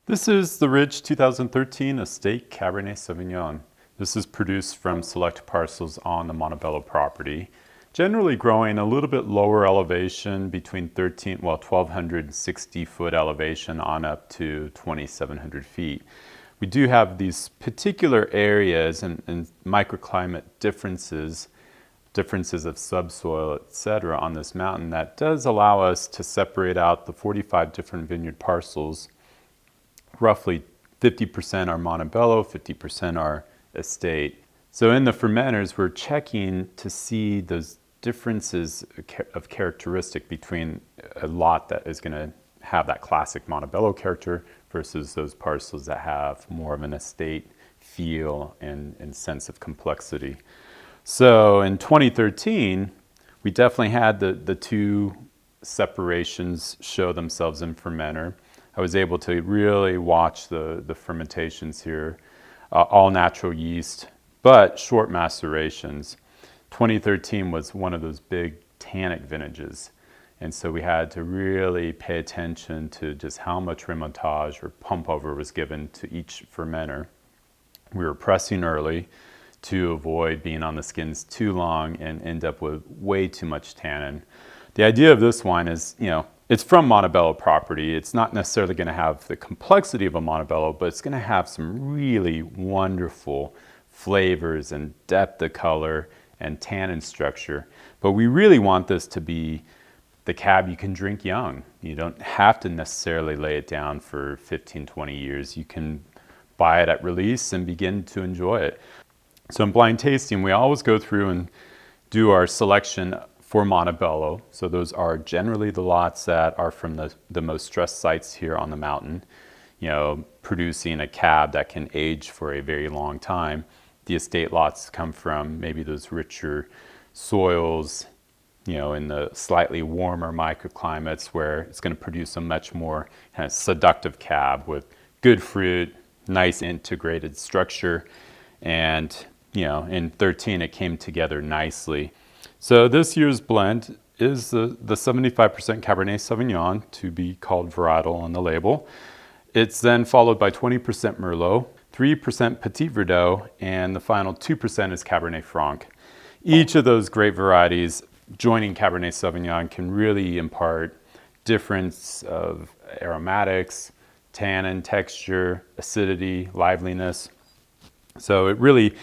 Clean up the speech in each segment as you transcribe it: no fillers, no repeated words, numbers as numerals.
This is the Ridge 2013 Estate Cabernet Sauvignon. This is produced from select parcels on the Montebello property, generally growing a little bit lower elevation between 1,260 foot elevation on up to 2,700 feet. We do have these particular areas and microclimate differences of subsoil, etc., on this mountain that does allow us to separate out the 45 different vineyard parcels. Roughly 50% are Montebello, 50% are estate. So in the fermenters, we're checking to see those differences of characteristic between a lot that is going to have that classic Montebello character versus those parcels that have more of an estate feel and sense of complexity. So in 2013, we definitely had the two separations show themselves in fermenter. I was able to really watch the fermentations here, all natural yeast, but short macerations. 2013 was one of those big tannic vintages. And so we had to really pay attention to just how much remontage or pump over was given to each fermenter. We were pressing early to avoid being on the skins too long and end up with way too much tannin. The idea of this wine is, it's from Montebello property. It's not necessarily going to have the complexity of a Montebello, but it's going to have some really wonderful flavors and depth of color and tannin structure. But we really want this to be the cab you can drink young. You don't have to necessarily lay it down for 15, 20 years. You can buy it at release and begin to enjoy it. So in blind tasting, we always go through and do our selection for Montebello. So those are generally the lots that are from the most stressed sites here on the mountain, producing a cab that can age for a very long time. The estate lots come from maybe those richer soils, in the slightly warmer microclimates where it's going to produce a much more kind of seductive cab with good fruit, nice integrated structure, and in 13 it came together nicely. So this year's blend is the 75% Cabernet Sauvignon, to be called varietal on the label. It's then followed by 20% Merlot, 3% Petit Verdot, and the final 2% is Cabernet Franc. Each of those great varieties joining Cabernet Sauvignon can really impart difference of aromatics, tannin, texture, acidity, liveliness. So it really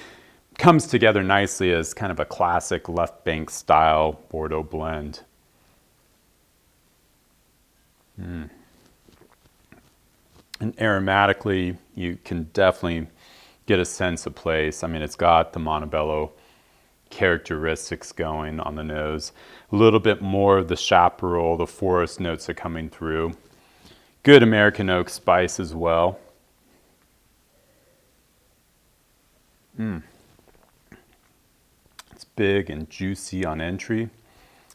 comes together nicely as kind of a classic left bank style Bordeaux blend. And aromatically, you can definitely get a sense of place. I mean, it's got the Montebello characteristics going on the nose. A little bit more of the chaparral, the forest notes are coming through. Good American oak spice as well. It's big and juicy on entry,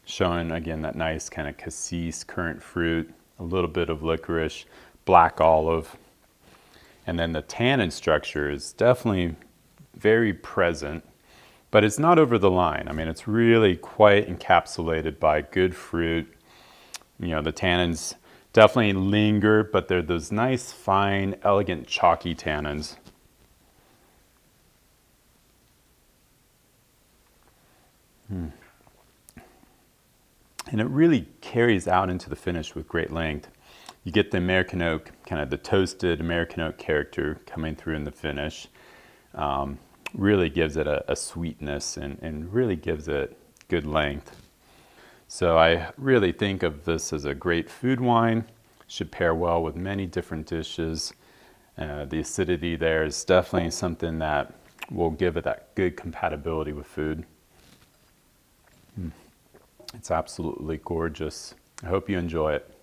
showing again that nice kind of cassis, currant fruit, a little bit of licorice, black olive. And then the tannin structure is definitely very present, but it's not over the line. I mean, it's really quite encapsulated by good fruit. The tannins definitely linger, but they're those nice, fine, elegant, chalky tannins. And it really carries out into the finish with great length. You get the American oak, kind of the toasted American oak character coming through in the finish. Really gives it a sweetness and really gives it good length. So I really think of this as a great food wine. Should pair well with many different dishes. The acidity there is definitely something that will give it that good compatibility with food. It's absolutely gorgeous. I hope you enjoy it.